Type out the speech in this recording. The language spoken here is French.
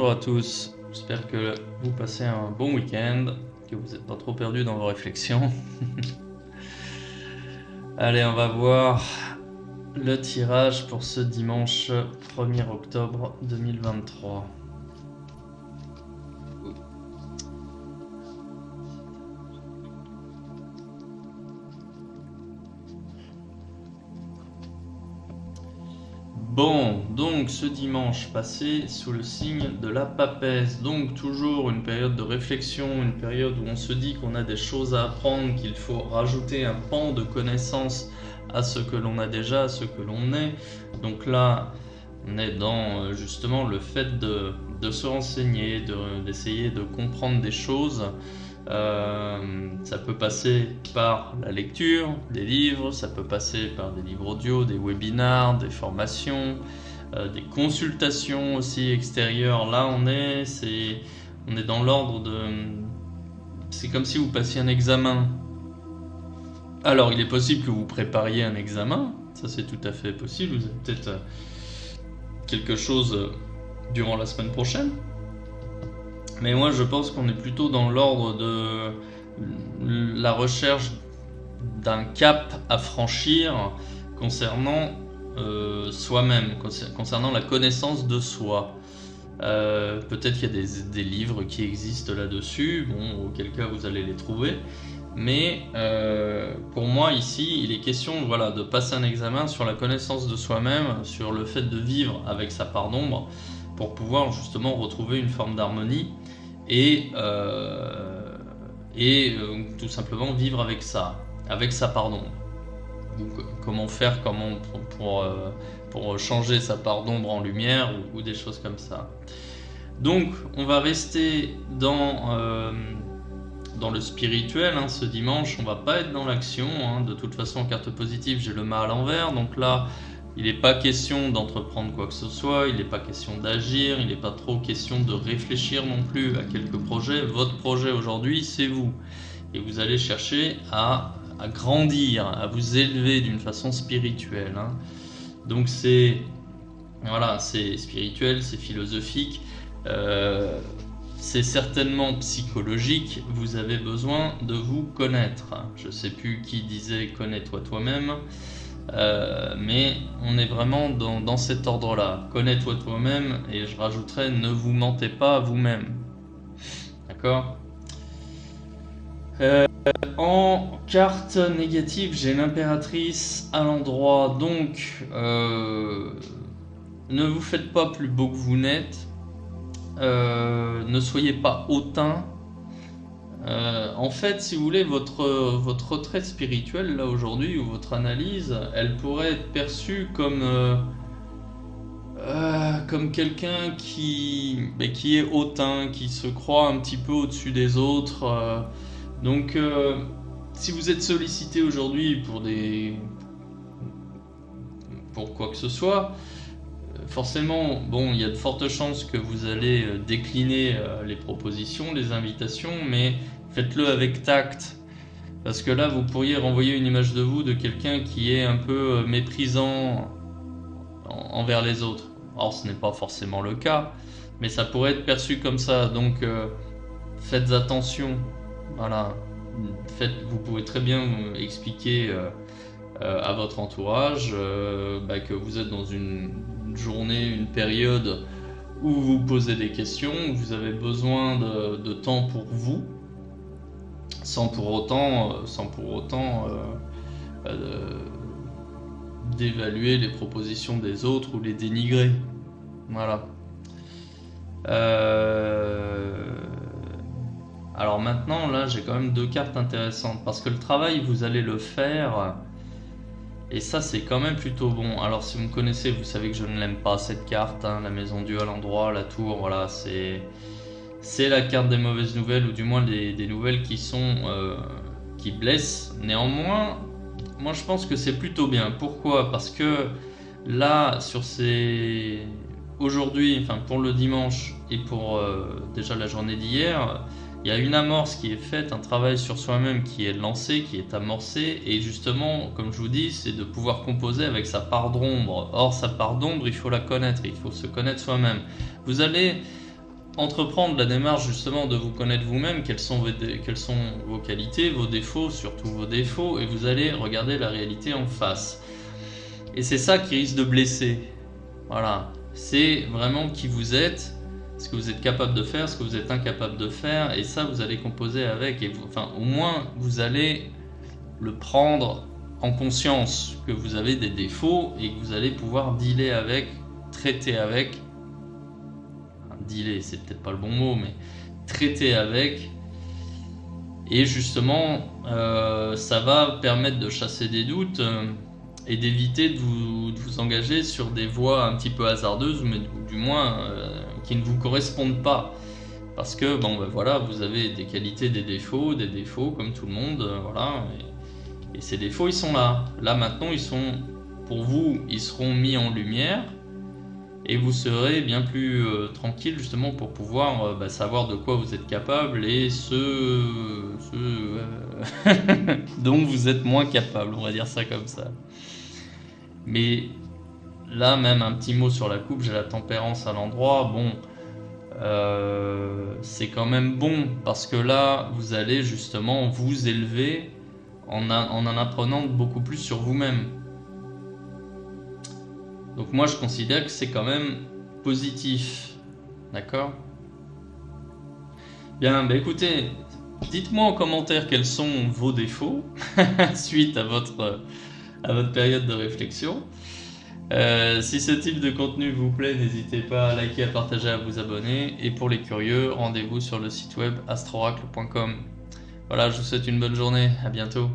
Bonjour à tous, j'espère que vous passez un bon week-end, que vous n'êtes pas trop perdu dans vos réflexions. Allez, on va voir le tirage pour ce dimanche 1er octobre 2023. Bon, donc ce dimanche passé sous le signe de la papesse, donc toujours une période de réflexion, une période où on se dit qu'on a des choses à apprendre, qu'il faut rajouter un pan de connaissances à ce que l'on a déjà, à ce que l'on est. Donc là, on est dans justement le fait de se renseigner, d'essayer de comprendre des choses. Ça peut passer par la lecture, des livres, ça peut passer par des livres audio, des webinars, des formations, des consultations aussi extérieures. Là, on est dans l'ordre de... C'est comme si vous passiez un examen. Alors, il est possible que vous prépariez un examen, ça c'est tout à fait possible. Vous avez peut-être quelque chose durant la semaine prochaine. Mais moi je pense qu'on est plutôt dans l'ordre de la recherche d'un cap à franchir concernant soi-même, concernant la connaissance de soi. Peut-être qu'il y a des livres qui existent là-dessus, bon, auquel cas vous allez les trouver. Mais pour moi ici, il est question voilà, de passer un examen sur la connaissance de soi-même, sur le fait de vivre avec sa part d'ombre, pour pouvoir justement retrouver une forme d'harmonie et tout simplement vivre avec ça, avec sa part d'ombre. Donc, comment faire pour changer sa part d'ombre en lumière ou des choses comme ça. Donc on va rester dans le spirituel ce dimanche, on va pas être dans l'action. De toute façon, en carte positive, j'ai le mât à l'envers, donc là il n'est pas question d'entreprendre quoi que ce soit, il n'est pas question d'agir, il n'est pas trop question de réfléchir non plus à quelques projets. Votre projet aujourd'hui, c'est vous. Et vous allez chercher à grandir, à vous élever d'une façon spirituelle. Donc c'est spirituel, c'est philosophique, c'est certainement psychologique. Vous avez besoin de vous connaître. Je ne sais plus qui disait « connais-toi toi-même ». Mais on est vraiment dans cet ordre-là. Connais-toi toi-même, et je rajouterais ne vous mentez pas à vous-même. D'accord ? En carte négative, j'ai l'impératrice à l'endroit. Donc, ne vous faites pas plus beau que vous n'êtes. Ne soyez pas hautain. En fait, si vous voulez, votre retraite spirituelle là aujourd'hui, ou votre analyse, elle pourrait être perçue comme quelqu'un qui est hautain, qui se croit un petit peu au-dessus des autres. Donc, si vous êtes sollicité aujourd'hui pour quoi que ce soit, forcément, bon, il y a de fortes chances que vous allez décliner les propositions, les invitations, mais faites-le avec tact, parce que là, vous pourriez renvoyer une image de vous de quelqu'un qui est un peu méprisant envers les autres. Or, ce n'est pas forcément le cas, mais ça pourrait être perçu comme ça, donc faites attention. Voilà. Vous pouvez très bien expliquer à votre entourage que vous êtes dans une journée, une période où vous posez des questions, où vous avez besoin de temps pour vous, sans pour autant d'évaluer les propositions des autres ou les dénigrer. Voilà. Alors maintenant, là, j'ai quand même deux cartes intéressantes, parce que le travail, vous allez le faire, et ça, c'est quand même plutôt bon. Alors, si vous me connaissez, vous savez que je ne l'aime pas, cette carte, la maison Dieu à l'endroit, la tour, voilà, c'est la carte des mauvaises nouvelles, ou du moins des nouvelles qui blessent. Néanmoins, moi, je pense que c'est plutôt bien. Pourquoi ? Parce que là, aujourd'hui, enfin pour le dimanche et pour déjà la journée d'hier, il y a une amorce qui est faite, un travail sur soi-même qui est lancé, qui est amorcé, et justement, comme je vous dis, c'est de pouvoir composer avec sa part d'ombre. Or, sa part d'ombre, il faut la connaître, il faut se connaître soi-même. Vous allez entreprendre la démarche justement de vous connaître vous-même, quelles sont vos qualités, vos défauts, surtout vos défauts, et vous allez regarder la réalité en face. Et c'est ça qui risque de blesser. Voilà, c'est vraiment qui vous êtes, ce que vous êtes capable de faire, ce que vous êtes incapable de faire, et ça vous allez composer avec, et enfin au moins vous allez le prendre en conscience que vous avez des défauts et que vous allez pouvoir dealer avec, traiter avec. Dealer, c'est peut-être pas le bon mot, mais traiter avec. Et justement, ça va permettre de chasser des doutes et d'éviter de vous engager sur des voies un petit peu hasardeuses, mais du moins qui ne vous correspondent pas. Parce que bon, ben voilà, vous avez des qualités, des défauts comme tout le monde, voilà. Et ces défauts, ils sont là. Là maintenant, ils sont pour vous, ils seront mis en lumière. Et vous serez bien plus tranquille justement pour pouvoir savoir de quoi vous êtes capable et dont vous êtes moins capable, on va dire ça comme ça. Mais là même un petit mot sur la coupe, j'ai la tempérance à l'endroit, bon, c'est quand même bon parce que là vous allez justement vous élever en en apprenant beaucoup plus sur vous-même. Donc moi je considère que c'est quand même positif, d'accord? Bien, bah écoutez, dites-moi en commentaire quels sont vos défauts suite à votre période de réflexion. Si ce type de contenu vous plaît, n'hésitez pas à liker, à partager, à vous abonner. Et pour les curieux, rendez-vous sur le site web astroracle.com. Voilà, je vous souhaite une bonne journée, à bientôt.